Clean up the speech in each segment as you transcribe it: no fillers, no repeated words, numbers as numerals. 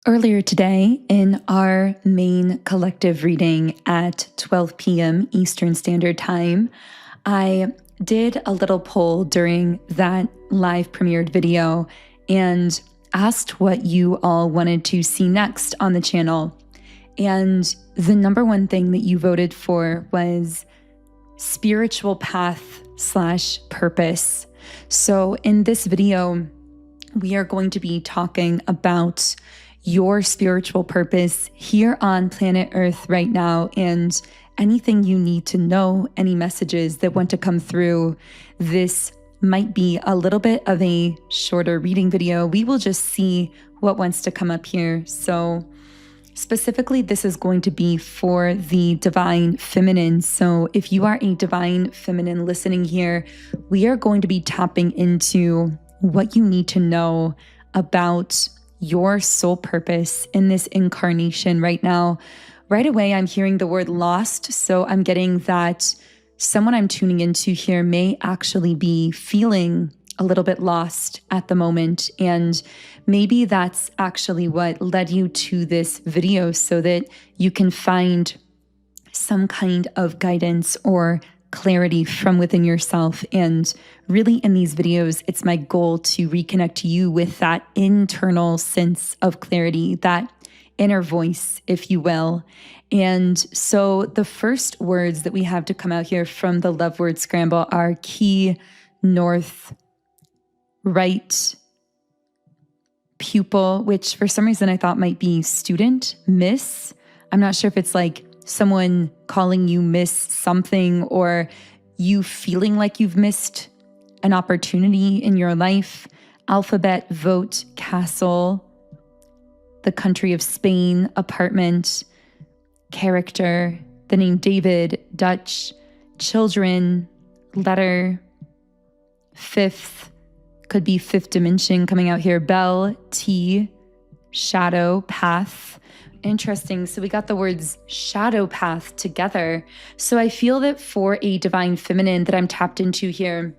Earlier today, in our main collective reading at 12 p.m. Eastern Standard Time, I did a little poll during that live premiered video and asked what you all wanted to see next on the channel. And the number one thing that you voted for was spiritual path/purpose. So in this video, we are going to be talking about your spiritual purpose here on planet Earth right now, and anything you need to know, any messages that want to come through. This might be a little bit of a shorter reading video. We will just see what wants to come up here. So specifically, this is going to be for the divine feminine. So if you are a divine feminine listening here, we are going to be tapping into what you need to know about your soul purpose in this incarnation right now. Right away, I'm hearing the word lost. So I'm getting that someone I'm tuning into here may actually be feeling a little bit lost at the moment. And maybe that's actually what led you to this video, so that you can find some kind of guidance or clarity from within yourself. And really, in these videos, it's my goal to reconnect you with that internal sense of clarity, that inner voice, if you will. And so the first words that we have to come out here from the love word scramble are key, north, right, pupil, which for some reason I thought might be student, miss. I'm not sure if it's like someone calling you miss something, or you feeling like you've missed an opportunity in your life. Alphabet, vote, castle, the country of Spain, apartment, character, the name David, Dutch, children, letter, fifth, could be fifth dimension coming out here, bell, tea, shadow, path. Interesting. So we got the words shadow path together. So I feel that for a divine feminine that I'm tapped into here,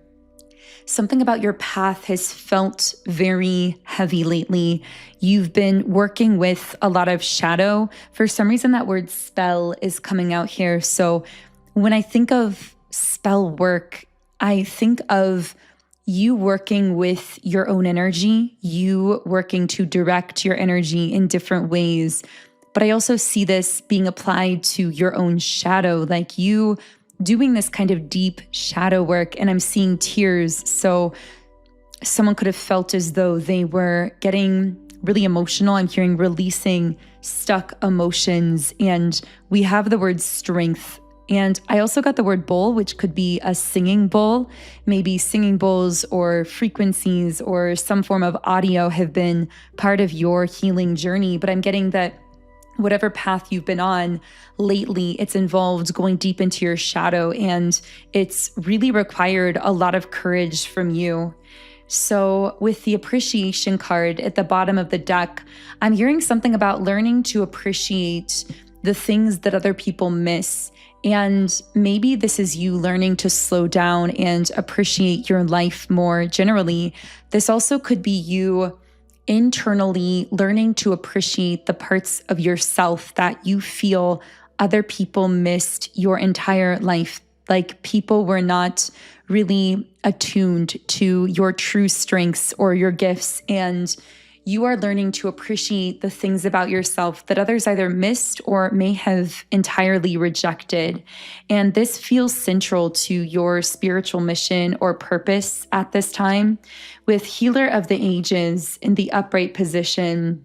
something about your path has felt very heavy lately. You've been working with a lot of shadow. For some reason, that word spell is coming out here. So when I think of spell work, I think of you working with your own energy, you working to direct your energy in different ways. But I also see this being applied to your own shadow, like you doing this kind of deep shadow work. And I'm seeing tears. So someone could have felt as though they were getting really emotional. I'm hearing releasing stuck emotions. And we have the word strength. And I also got the word bowl, which could be a singing bowl. Maybe singing bowls or frequencies or some form of audio have been part of your healing journey. But I'm getting that whatever path you've been on lately, it's involved going deep into your shadow, and it's really required a lot of courage from you. So with the appreciation card at the bottom of the deck, I'm hearing something about learning to appreciate the things that other people miss. And maybe this is you learning to slow down and appreciate your life more generally. This also could be you internally learning to appreciate the parts of yourself that you feel other people missed your entire life. Like people were not really attuned to your true strengths or your gifts. And you are learning to appreciate the things about yourself that others either missed or may have entirely rejected. And this feels central to your spiritual mission or purpose at this time. With Healer of the Ages in the upright position,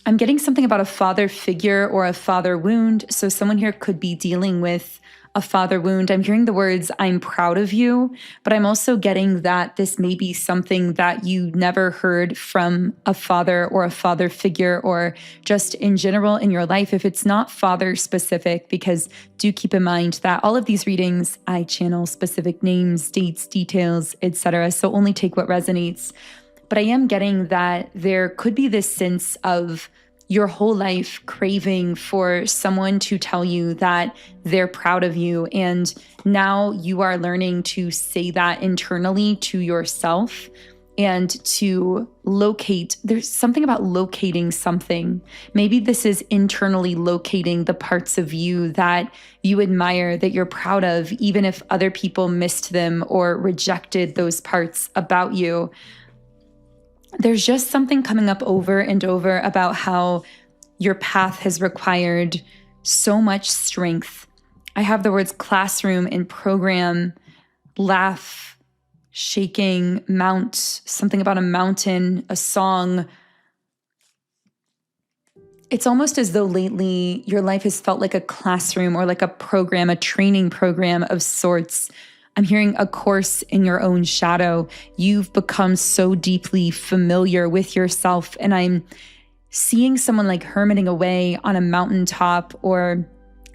I'm getting something about a father figure or a father wound. So someone here could be dealing with a father wound. I'm hearing the words, I'm proud of you, but I'm also getting that this may be something that you never heard from a father or a father figure, or just in general in your life, if it's not father specific, because do keep in mind that all of these readings, I channel specific names, dates, details, etc. So only take what resonates. But I am getting that there could be this sense of your whole life craving for someone to tell you that they're proud of you. And now you are learning to say that internally to yourself. and to locate. There's something about locating something. Maybe this is internally locating the parts of you that you admire, that you're proud of, even if other people missed them or rejected those parts about you. There's just something coming up over and over about how your path has required so much strength. I have the words classroom and program, laugh, shaking, mount, something about a mountain, a song. It's almost as though lately your life has felt like a classroom or like a program, a training program of sorts. I'm hearing a course in your own shadow. You've become so deeply familiar with yourself, and I'm seeing someone like hermiting away on a mountaintop or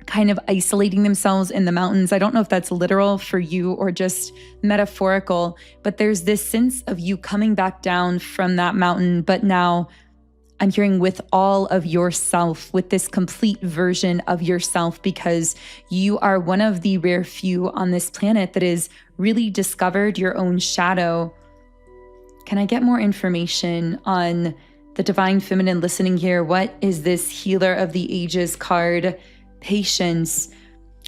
kind of isolating themselves in the mountains. I don't know if that's literal for you or just metaphorical, but there's this sense of you coming back down from that mountain, but now I'm hearing with all of yourself, with this complete version of yourself, because you are one of the rare few on this planet that has really discovered your own shadow. Can I get more information on the Divine Feminine listening here? What is this Healer of the Ages card? Patience.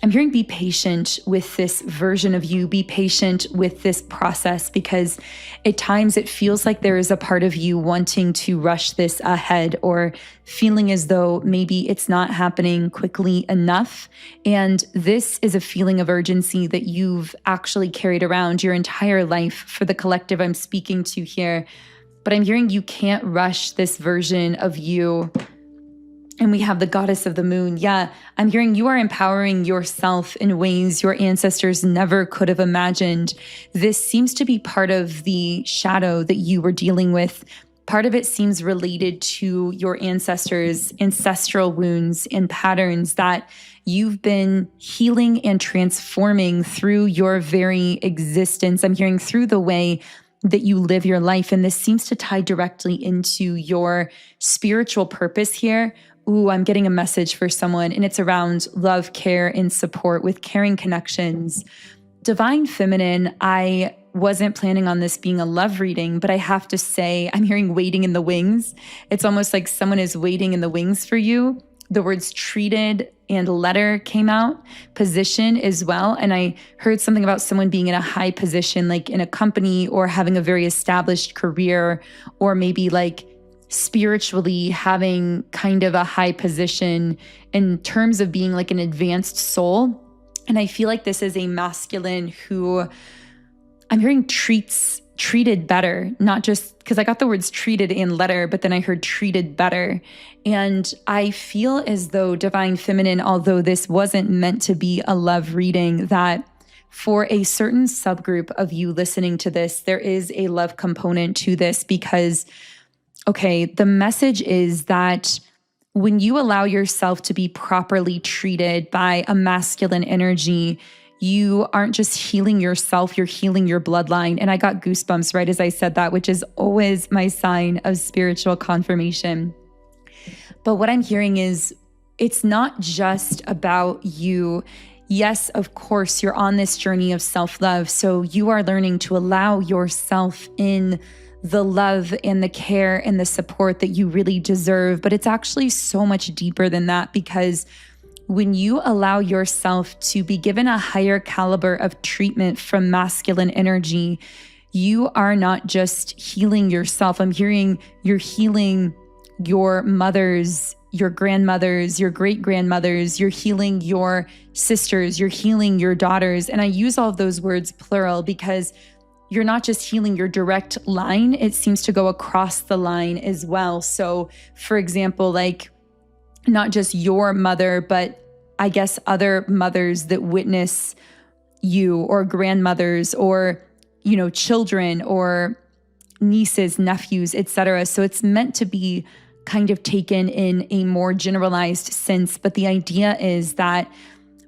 I'm hearing be patient with this version of you. Be patient with this process, because at times it feels like there is a part of you wanting to rush this ahead or feeling as though maybe it's not happening quickly enough. And this is a feeling of urgency that you've actually carried around your entire life for the collective I'm speaking to here. But I'm hearing you can't rush this version of you. And we have the goddess of the moon. Yeah, I'm hearing you are empowering yourself in ways your ancestors never could have imagined. This seems to be part of the shadow that you were dealing with. Part of it seems related to your ancestors' ancestral wounds and patterns that you've been healing and transforming through your very existence. I'm hearing through the way that you live your life. And this seems to tie directly into your spiritual purpose here. Ooh, I'm getting a message for someone, and it's around love, care, and support with caring connections. Divine Feminine, I wasn't planning on this being a love reading, but I have to say, I'm hearing waiting in the wings. It's almost like someone is waiting in the wings for you. The words treated and letter came out, position as well. And I heard something about someone being in a high position, like in a company or having a very established career, or maybe like spiritually having kind of a high position in terms of being like an advanced soul. And I feel like this is a masculine who I'm hearing treated better, not just because I got the words treated and letter, but then I heard treated better. And I feel as though Divine Feminine, although this wasn't meant to be a love reading, that for a certain subgroup of you listening to this, there is a love component to this, because okay, the message is that when you allow yourself to be properly treated by a masculine energy, you aren't just healing yourself, you're healing your bloodline. And I got goosebumps right as I said that, which is always my sign of spiritual confirmation. But what I'm hearing is it's not just about you. Yes, of course, you're on this journey of self-love. So you are learning to allow yourself in the love and the care and the support that you really deserve. But it's actually so much deeper than that, because when you allow yourself to be given a higher caliber of treatment from masculine energy, you are not just healing yourself. I'm hearing you're healing your mothers, your grandmothers, your great-grandmothers, you're healing your sisters, you're healing your daughters. And I use all of those words plural because you're not just healing your direct line, it seems to go across the line as well. So for example, like not just your mother, but I guess other mothers that witness you, or grandmothers, or, you know, children or nieces, nephews, etc. So it's meant to be kind of taken in a more generalized sense. But the idea is that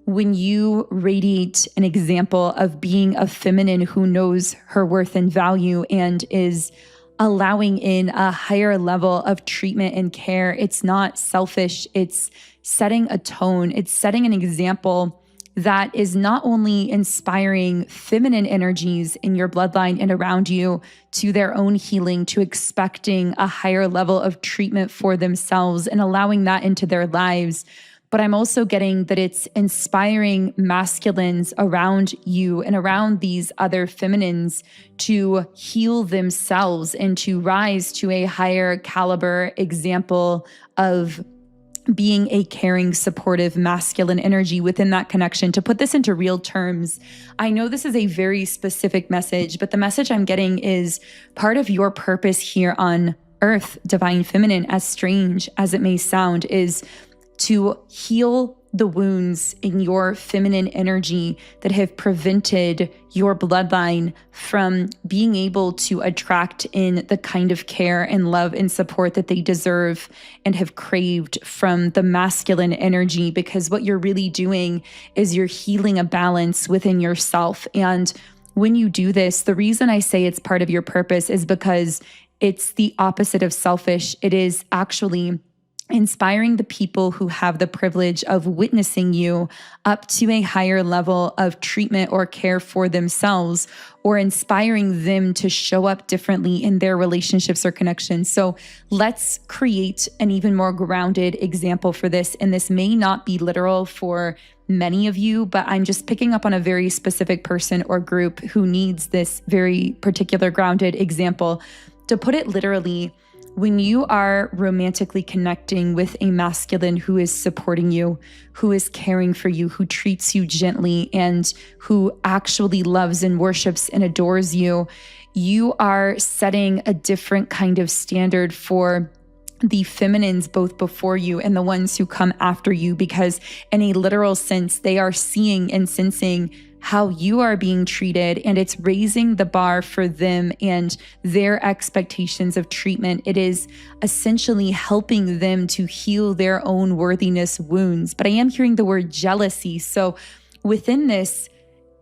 when you radiate an example of being a feminine who knows her worth and value and is allowing in a higher level of treatment and care, it's not selfish. It's setting a tone. It's setting an example that is not only inspiring feminine energies in your bloodline and around you to their own healing, to expecting a higher level of treatment for themselves and allowing that into their lives, but I'm also getting that it's inspiring masculines around you and around these other feminines to heal themselves and to rise to a higher caliber example of being a caring, supportive, masculine energy within that connection. To put this into real terms, I know this is a very specific message, but the message I'm getting is part of your purpose here on Earth, Divine Feminine, as strange as it may sound, is to heal the wounds in your feminine energy that have prevented your bloodline from being able to attract in the kind of care and love and support that they deserve and have craved from the masculine energy. Because what you're really doing is you're healing a balance within yourself. And when you do this, the reason I say it's part of your purpose is because it's the opposite of selfish. It is actually inspiring the people who have the privilege of witnessing you up to a higher level of treatment or care for themselves, or inspiring them to show up differently in their relationships or connections. So let's create an even more grounded example for this. And this may not be literal for many of you, but I'm just picking up on a very specific person or group who needs this very particular grounded example. To put it literally, when you are romantically connecting with a masculine who is supporting you, who is caring for you, who treats you gently, and who actually loves and worships and adores you, you are setting a different kind of standard for the feminines both before you and the ones who come after you, because in a literal sense, they are seeing and sensing how you are being treated, and it's raising the bar for them and their expectations of treatment. It is essentially helping them to heal their own worthiness wounds. But I am hearing the word jealousy. So within this,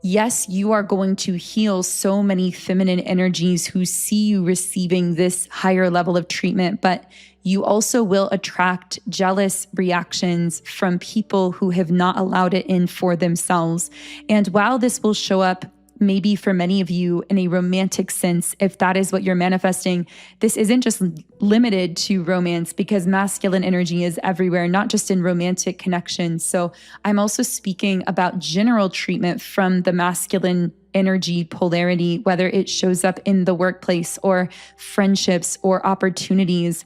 yes, you are going to heal so many feminine energies who see you receiving this higher level of treatment, but you also will attract jealous reactions from people who have not allowed it in for themselves. And while this will show up maybe for many of you in a romantic sense, if that is what you're manifesting, this isn't just limited to romance, because masculine energy is everywhere, not just in romantic connections. So I'm also speaking about general treatment from the masculine energy polarity, whether it shows up in the workplace or friendships or opportunities,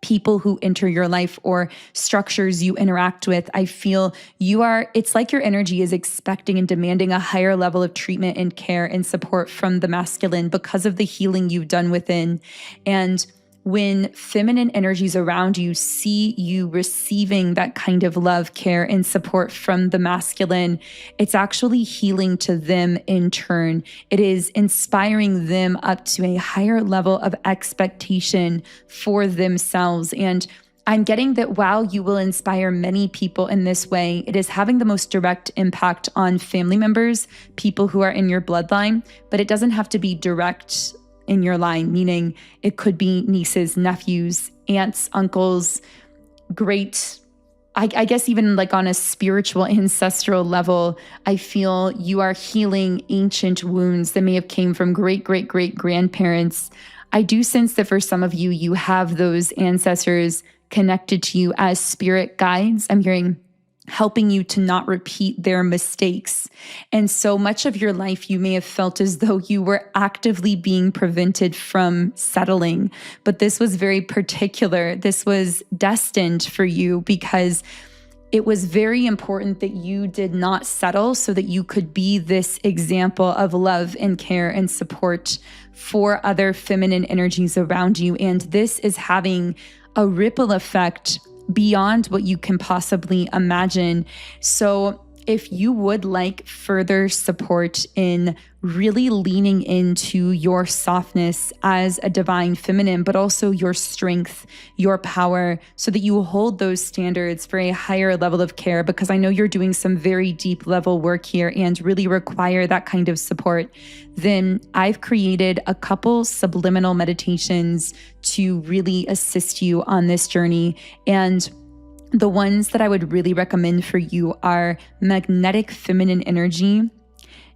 people who enter your life or structures you interact with. I feel it's like your energy is expecting and demanding a higher level of treatment and care and support from the masculine because of the healing you've done within. And when feminine energies around you see you receiving that kind of love, care, and support from the masculine, it's actually healing to them in turn. It is inspiring them up to a higher level of expectation for themselves. And I'm getting that while you will inspire many people in this way, it is having the most direct impact on family members, people who are in your bloodline, but it doesn't have to be direct in your line, meaning it could be nieces, nephews, aunts, uncles, I guess even like on a spiritual ancestral level, I feel you are healing ancient wounds that may have came from great-great-great-grandparents. I do sense that for some of you, you have those ancestors connected to you as spirit guides. I'm hearing helping you to not repeat their mistakes. And so much of your life, you may have felt as though you were actively being prevented from settling. But this was very particular. This was destined for you because it was very important that you did not settle so that you could be this example of love and care and support for other feminine energies around you. And this is having a ripple effect beyond what you can possibly imagine. So if you would like further support in really leaning into your softness as a divine feminine, but also your strength, your power, so that you hold those standards for a higher level of care, because I know you're doing some very deep level work here and really require that kind of support, then I've created a couple subliminal meditations to really assist you on this journey. And The ones that I would really recommend for you are magnetic feminine energy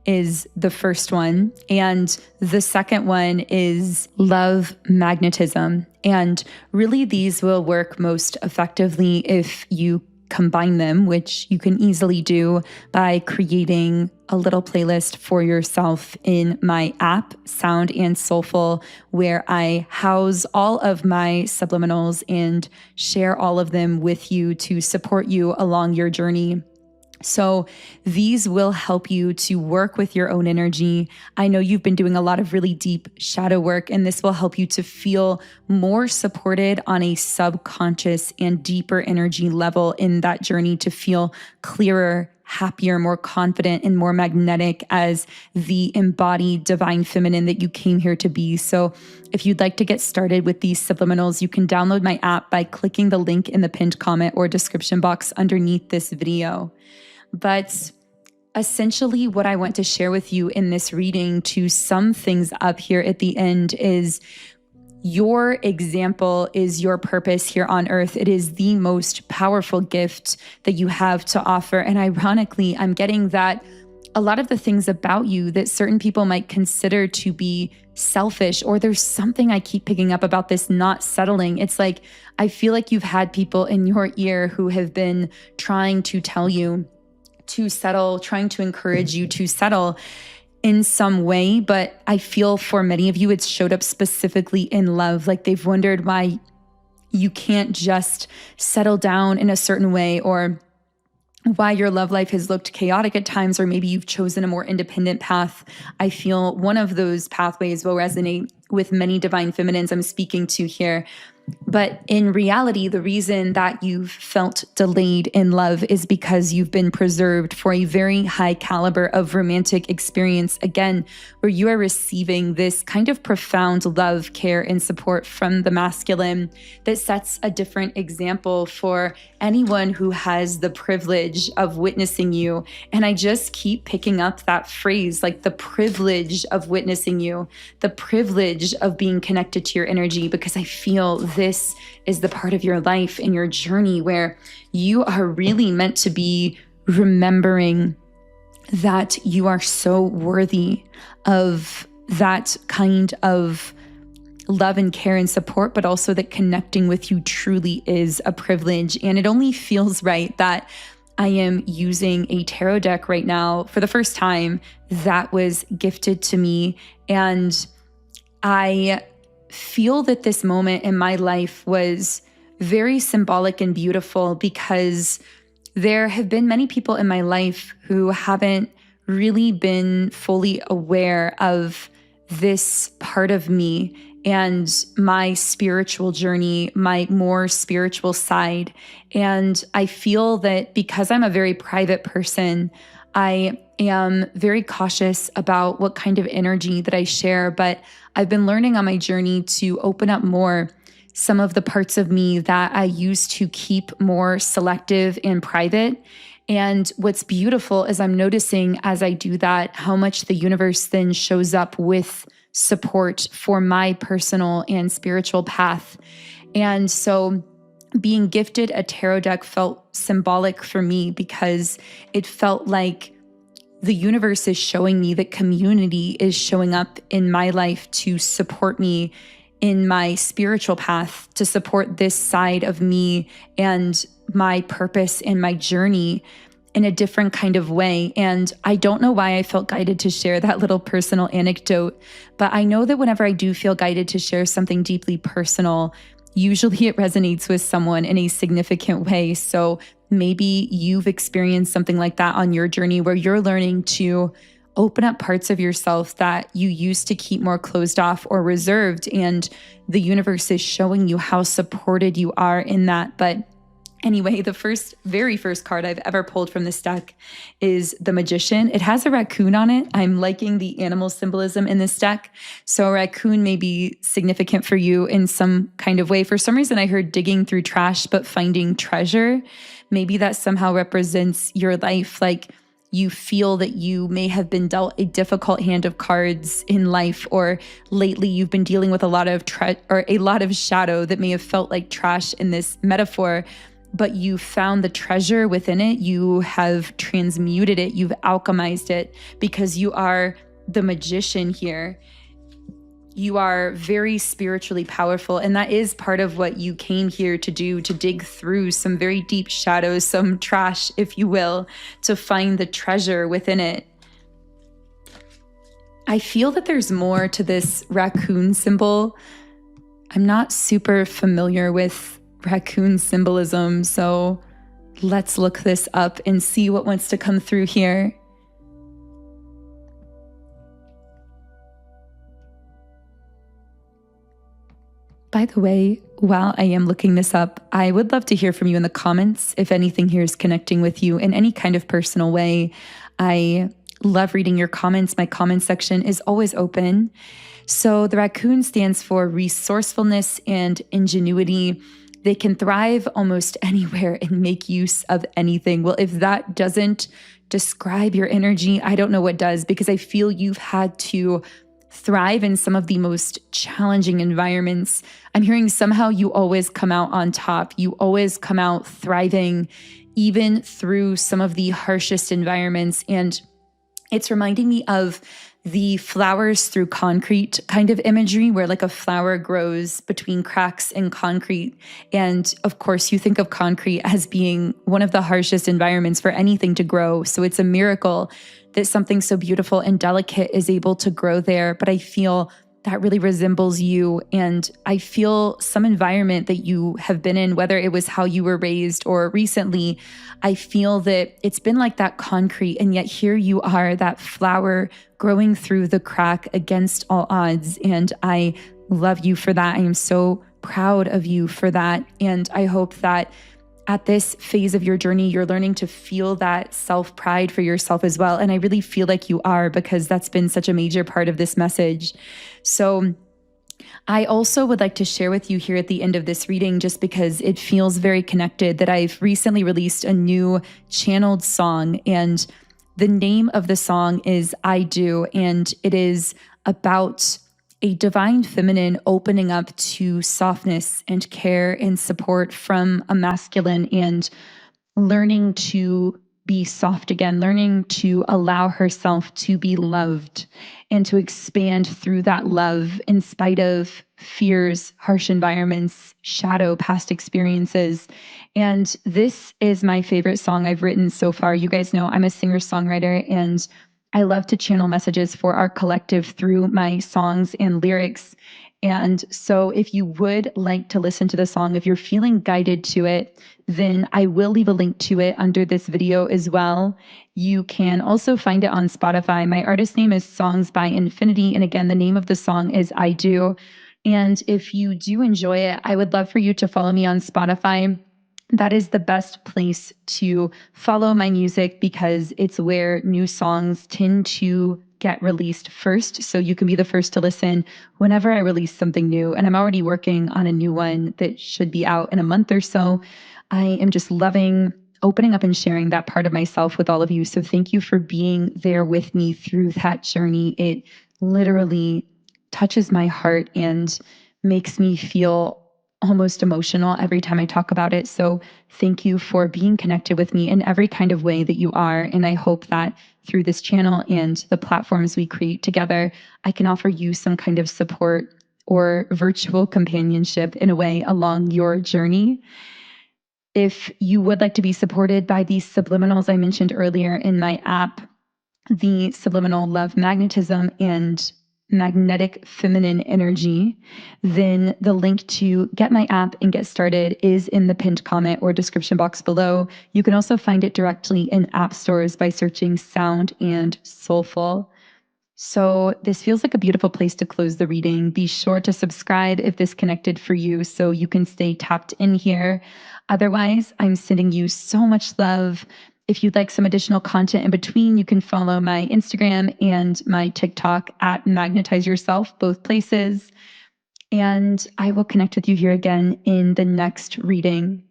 is the first one. And the second one is love magnetism. And really, these will work most effectively if you combine them, which you can easily do by creating a little playlist for yourself in my app, Sound and Soulful, where I house all of my subliminals and share all of them with you to support you along your journey. So these will help you to work with your own energy. I know you've been doing a lot of really deep shadow work, and this will help you to feel more supported on a subconscious and deeper energy level in that journey, to feel clearer, happier, more confident, and more magnetic as the embodied divine feminine that you came here to be. So if you'd like to get started with these subliminals, you can download my app by clicking the link in the pinned comment or description box underneath this video. But essentially, what I want to share with you in this reading, to sum things up here at the end, is your example is your purpose here on earth. It is the most powerful gift that you have to offer. And ironically, I'm getting that a lot of the things about you that certain people might consider to be selfish, or there's something I keep picking up about this not settling. It's like, I feel like you've had people in your ear who have been trying to tell you to settle, trying to encourage you to settle in some way. But I feel for many of you, it's showed up specifically in love. Like they've wondered why you can't just settle down in a certain way, or why your love life has looked chaotic at times, or maybe you've chosen a more independent path. I feel one of those pathways will resonate with many divine feminines I'm speaking to here. But in reality, the reason that you've felt delayed in love is because you've been preserved for a very high caliber of romantic experience, again, where you are receiving this kind of profound love, care, and support from the masculine that sets a different example for anyone who has the privilege of witnessing you. And I just keep picking up that phrase, like the privilege of witnessing you, the privilege of being connected to your energy, because I feel this is the part of your life and your journey where you are really meant to be remembering that you are so worthy of that kind of love and care and support, but also that connecting with you truly is a privilege. And it only feels right that I am using a tarot deck right now for the first time that was gifted to me. And I feel that this moment in my life was very symbolic and beautiful, because there have been many people in my life who haven't really been fully aware of this part of me and my spiritual journey, my more spiritual side. And I feel that because I'm a very private person, I am very cautious about what kind of energy that I share, but I've been learning on my journey to open up more some of the parts of me that I used to keep more selective and private. And what's beautiful is I'm noticing as I do that, how much the universe then shows up with support for my personal and spiritual path. And so being gifted a tarot deck felt symbolic for me, because it felt like the universe is showing me that community is showing up in my life to support me in my spiritual path, to support this side of me and my purpose and my journey in a different kind of way. And I don't know why I felt guided to share that little personal anecdote, but I know that whenever I do feel guided to share something deeply personal, usually it resonates with someone in a significant way. So maybe you've experienced something like that on your journey, where you're learning to open up parts of yourself that you used to keep more closed off or reserved. And the universe is showing you how supported you are in that. But anyway, the very first card I've ever pulled from this deck is the Magician. It has a raccoon on it. I'm liking the animal symbolism in this deck. So a raccoon may be significant for you in some kind of way. For some reason, I heard digging through trash, but finding treasure. Maybe that somehow represents your life. Like you feel that you may have been dealt a difficult hand of cards in life, or lately you've been dealing with a lot of shadow that may have felt like trash in this metaphor. but you found the treasure within it. You have transmuted it. You've alchemized it because you are the magician here. You are very spiritually powerful. And that is part of what you came here to do, to dig through some very deep shadows, some trash, if you will, to find the treasure within it. I feel that there's more to this raccoon symbol. I'm not super familiar with raccoon symbolism, so let's look this up and see what wants to come through here. By the way, while I am looking this up, I would love to hear from you in the comments if anything here is connecting with you in any kind of personal way. I love reading your comments. My comment section is always open. So the raccoon stands for resourcefulness and ingenuity. They can thrive almost anywhere and make use of anything. Well, if that doesn't describe your energy, I don't know what does, because I feel you've had to thrive in some of the most challenging environments. I'm hearing somehow you always come out on top. You always come out thriving, even through some of the harshest environments. And it's reminding me of the flowers through concrete kind of imagery, where like a flower grows between cracks in concrete. And of course, you think of concrete as being one of the harshest environments for anything to grow. So it's a miracle that something so beautiful and delicate is able to grow there. But I feel that really resembles you. And I feel some environment that you have been in, whether it was how you were raised or recently, I feel that it's been like that concrete. And yet here you are, that flower growing through the crack against all odds. And I love you for that. I am so proud of you for that. And I hope that at this phase of your journey, you're learning to feel that self-pride for yourself as well. And I really feel like you are, because that's been such a major part of this message. So I also would like to share with you here at the end of this reading, just because it feels very connected, that I've recently released a new channeled song, and the name of the song is I Do, and it is about a divine feminine opening up to softness and care and support from a masculine, and learning to be soft again, learning to allow herself to be loved and to expand through that love in spite of fears, harsh environments, shadow, past experiences. And this is my favorite song I've written so far. You guys know I'm a singer-songwriter, and I love to channel messages for our collective through my songs and lyrics. And so if you would like to listen to the song, if you're feeling guided to it, then I will leave a link to it under this video as well. You can also find it on Spotify. My artist name is Songs by Infinity. And again, the name of the song is I Do. And if you do enjoy it, I would love for you to follow me on Spotify. That is the best place to follow my music, because it's where new songs tend to get released first. So you can be the first to listen whenever I release something new. And I'm already working on a new one that should be out in a month or so. I am just loving opening up and sharing that part of myself with all of you. So thank you for being there with me through that journey. It literally touches my heart and makes me feel almost emotional every time I talk about it. So thank you for being connected with me in every kind of way that you are. And I hope that through this channel and the platforms we create together, I can offer you some kind of support or virtual companionship in a way along your journey. If you would like to be supported by these subliminals I mentioned earlier in my app, the subliminal love magnetism and magnetic feminine energy, then the link to get my app and get started is in the pinned comment or description box below. You can also find it directly in app stores by searching Sound and Soulful. So this feels like a beautiful place to close the reading. Be sure to subscribe if this connected for you so you can stay tapped in here. Otherwise, I'm sending you so much love. If you'd like some additional content in between, you can follow my Instagram and my TikTok at Magnetize Yourself, both places. And I will connect with you here again in the next reading.